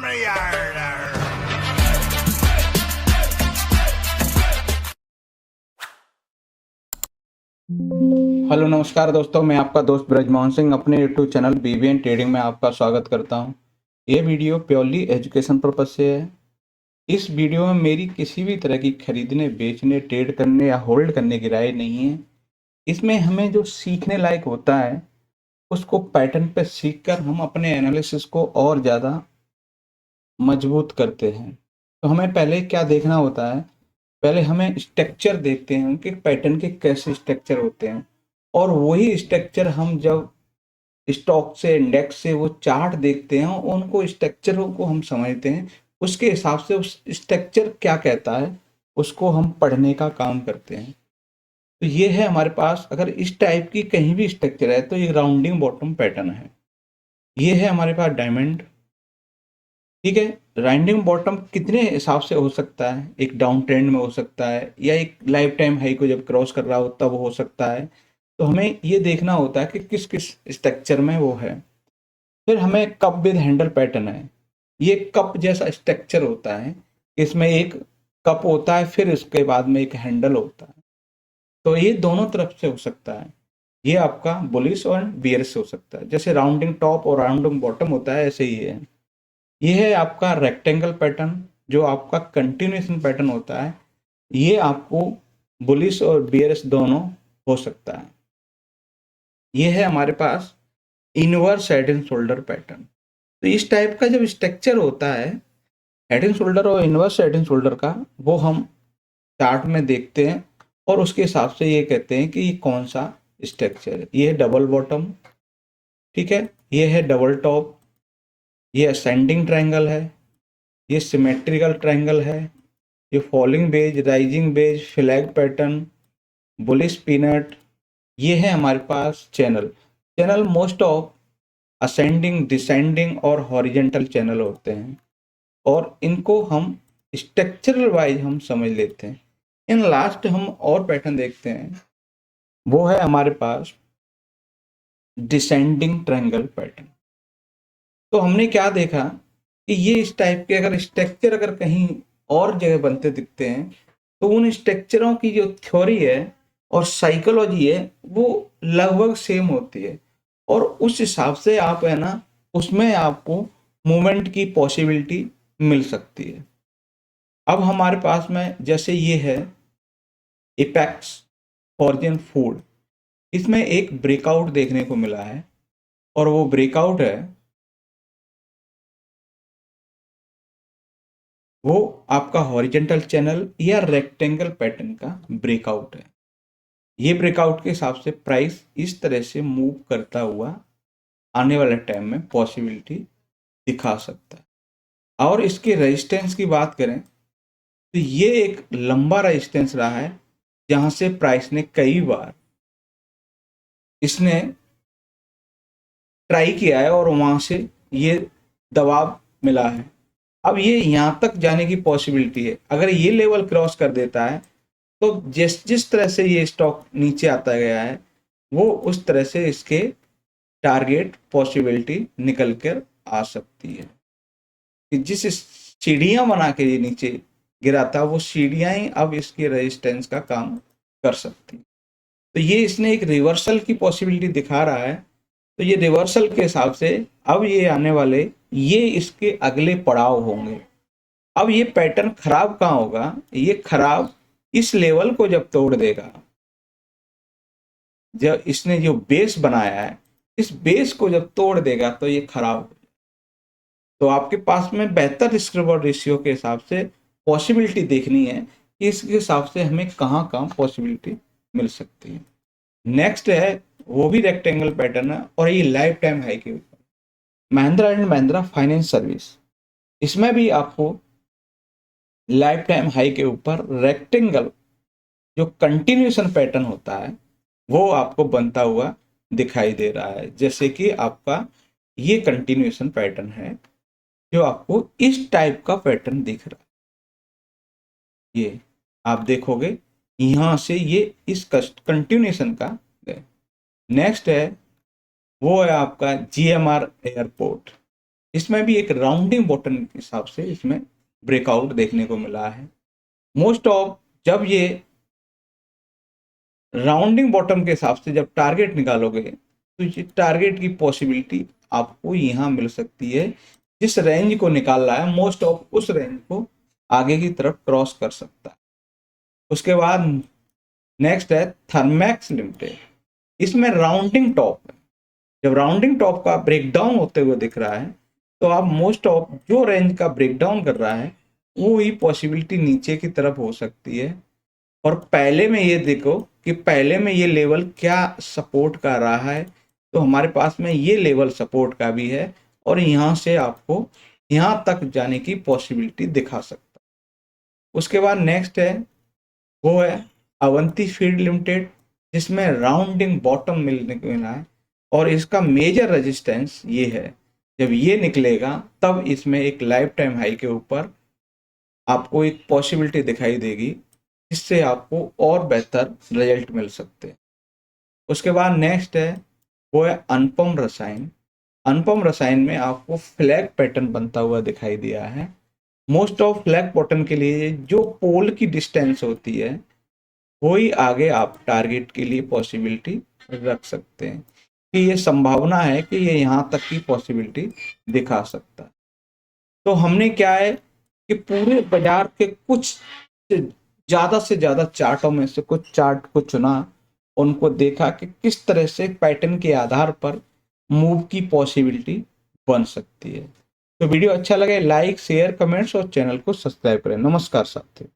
Hello नमस्कार दोस्तों, मैं आपका दोस्त ब्रजमोहन सिंह अपने यूट्यूब चैनल बीबीएन ट्रेडिंग में आपका स्वागत करता हूं। ये वीडियो प्योरली एजुकेशन पर्पज से है। इस वीडियो में मेरी किसी भी तरह की खरीदने, बेचने, ट्रेड करने या होल्ड करने की राय नहीं है। इसमें हमें जो सीखने लायक होता है उसको पैटर्न पे सीखकर हम अपने एनालिसिस को और ज़्यादा मजबूत करते हैं। तो हमें पहले क्या देखना होता है, पहले हमें स्ट्रक्चर देखते हैं कि पैटर्न के कैसे स्ट्रक्चर होते हैं, और वही स्ट्रक्चर हम जब स्टॉक से, इंडेक्स से वो चार्ट देखते हैं, उनको स्ट्रक्चरों को हम समझते हैं, उसके हिसाब से उस स्ट्रक्चर क्या कहता है उसको हम पढ़ने का काम करते हैं। तो ये है हमारे पास, अगर इस टाइप की कहीं भी स्ट्रक्चर है तो ये राउंडिंग बॉटम पैटर्न है। ये है हमारे पास डायमंड, ठीक है। राउंडिंग बॉटम कितने हिसाब से हो सकता है, एक डाउन ट्रेंड में हो सकता है, या एक लाइफ टाइम हाई को जब क्रॉस कर रहा हो तब हो सकता है। तो हमें ये देखना होता है कि किस किस स्ट्रक्चर में वो है। फिर हमें कप विद हैंडल पैटर्न है। ये कप जैसा स्ट्रक्चर होता है, इसमें एक कप होता है, फिर उसके बाद में एक हैंडल होता है। तो ये दोनों तरफ से हो सकता है। ये आपका बुलिश और बियरिश हो सकता है। जैसे राउंडिंग टॉप और राउंडिंग बॉटम होता है, ऐसे ही है। ये है आपका रेक्टेंगल पैटर्न, जो आपका कंटिन्यूएशन पैटर्न होता है। ये आपको बुलिश और बियरिश दोनों हो सकता है। ये है हमारे पास inverse head and shoulder pattern. तो इस टाइप का जब स्ट्रक्चर होता है हेड एंड शोल्डर और इनवर्स हेड एंड शोल्डर का, वो हम चार्ट में देखते हैं और उसके हिसाब से ये कहते हैं कि ये कौन सा स्ट्रक्चर है। ये डबल बॉटम, ठीक है। ये है डबल टॉप, ये असेंडिंग ट्रायंगल है, ये सिमेट्रिकल ट्रायंगल है, ये falling wedge, rising wedge, flag pattern, bullish pennant. ये है हमारे पास channel. Channel most of ascending, descending और हॉरिजेंटल चैनल होते हैं, और इनको हम स्ट्रक्चरल वाइज हम समझ लेते हैं। इन लास्ट हम और पैटर्न देखते हैं, वो है हमारे पास डिसेंडिंग ट्रायंगल पैटर्न। तो हमने क्या देखा कि ये इस टाइप के अगर स्ट्रक्चर अगर कहीं और जगह बनते दिखते हैं, तो उन स्ट्रक्चरों की जो थ्योरी है और साइकोलॉजी है वो लगभग सेम होती है, और उस हिसाब से आप है ना, उसमें आपको मूवमेंट की पॉसिबिलिटी मिल सकती है। अब हमारे पास में जैसे ये है एपेक्स फॉर्जन फूड, इसमें एक ब्रेकआउट देखने को मिला है, और वो ब्रेकआउट है, वो आपका हॉरिजेंटल चैनल या रेक्टेंगल पैटर्न का ब्रेकआउट है। ये ब्रेकआउट के हिसाब से प्राइस इस तरह से मूव करता हुआ आने वाले टाइम में पॉसिबिलिटी दिखा सकता है। और इसके रेजिस्टेंस की बात करें तो ये एक लंबा रेजिस्टेंस रहा है, जहां से प्राइस ने कई बार इसने ट्राई किया है और वहां से ये दबाव मिला है। अब ये यहाँ तक जाने की पॉसिबिलिटी है। अगर ये लेवल क्रॉस कर देता है तो जिस जिस तरह से ये स्टॉक नीचे आता गया है, वो उस तरह से इसके टारगेट पॉसिबिलिटी निकल कर आ सकती है कि जिस सीढ़ियां बना के ये नीचे गिरा था, वो सीढ़ियां ही अब इसके रेजिस्टेंस का काम कर सकती। तो ये इसने एक रिवर्सल की पॉसिबिलिटी दिखा रहा है। तो ये रिवर्सल के हिसाब से अब ये आने वाले, ये इसके अगले पड़ाव होंगे। अब ये पैटर्न खराब कहाँ होगा, ये खराब इस लेवल को जब तोड़ देगा, जब इसने जो बेस बनाया है इस बेस को जब तोड़ देगा तो ये खराब हो। तो आपके पास में बेहतर रिस्क रिवॉर्ड रेशियो के हिसाब से पॉसिबिलिटी देखनी है कि इसके हिसाब से हमें कहाँ कहाँ पॉसिबिलिटी मिल सकती है। नेक्स्ट है, वो भी रेक्टेंगल पैटर्न है, और ये लाइफ टाइम हाई के ऊपर Mahindra and Mahindra finance service. इसमें भी आपको लाइफ टाइम हाई के ऊपर रेक्टेंगल जो कंटिन्यूएशन पैटर्न होता है वो आपको बनता हुआ दिखाई दे रहा है। जैसे कि आपका ये कंटिन्यूएशन पैटर्न है, जो आपको इस टाइप का पैटर्न दिख रहा है। ये आप देखोगे यहां से ये इस कंटिन्यूएशन का। नेक्स्ट है, वो है आपका जीएमआर एयरपोर्ट। इसमें भी एक राउंडिंग बॉटम के हिसाब से इसमें ब्रेकआउट देखने को मिला है। मोस्ट ऑफ जब ये राउंडिंग बॉटम के हिसाब से जब टारगेट निकालोगे तो ये टारगेट की पॉसिबिलिटी आपको यहाँ मिल सकती है। जिस रेंज को निकाल रहा है मोस्ट ऑफ उस रेंज को आगे की तरफ क्रॉस कर सकता है। उसके बाद नेक्स्ट है थर्मैक्स लिमिटेड। इसमें राउंडिंग टॉप है। जब राउंडिंग टॉप का ब्रेकडाउन होते हुए दिख रहा है तो आप मोस्ट ऑफ जो रेंज का ब्रेकडाउन कर रहा है वो ही पॉसिबिलिटी नीचे की तरफ हो सकती है। और पहले में ये देखो कि पहले में ये लेवल क्या सपोर्ट कर रहा है, तो हमारे पास में ये लेवल सपोर्ट का भी है और यहाँ से आपको यहाँ तक जाने की पॉसिबिलिटी दिखा सकता है। उसके बाद नेक्स्ट है वो है अवंती फीड लिमिटेड, जिसमें राउंडिंग बॉटम मिलने को मिला है और इसका मेजर रेजिस्टेंस ये है। जब ये निकलेगा तब इसमें एक लाइफ टाइम हाई के ऊपर आपको एक पॉसिबिलिटी दिखाई देगी, इससे आपको और बेहतर रिजल्ट मिल सकते हैं। उसके बाद नेक्स्ट है वो है अनुपम रसायन। अनुपम रसायन में आपको फ्लैग पैटर्न बनता हुआ दिखाई दिया है। मोस्ट ऑफ फ्लैग पैटर्न के लिए जो पोल की डिस्टेंस होती है वही आगे आप टारगेट के लिए पॉसिबिलिटी रख सकते हैं कि ये संभावना है कि ये यहाँ तक की पॉसिबिलिटी दिखा सकता है। तो हमने क्या है कि पूरे बाजार के कुछ ज़्यादा से ज़्यादा चार्टों में से कुछ चार्ट को चुना, उनको देखा कि किस तरह से पैटर्न के आधार पर मूव की पॉसिबिलिटी बन सकती है। तो वीडियो अच्छा लगे लाइक शेयर कमेंट्स और चैनल को सब्सक्राइब करें। नमस्कार साथियों।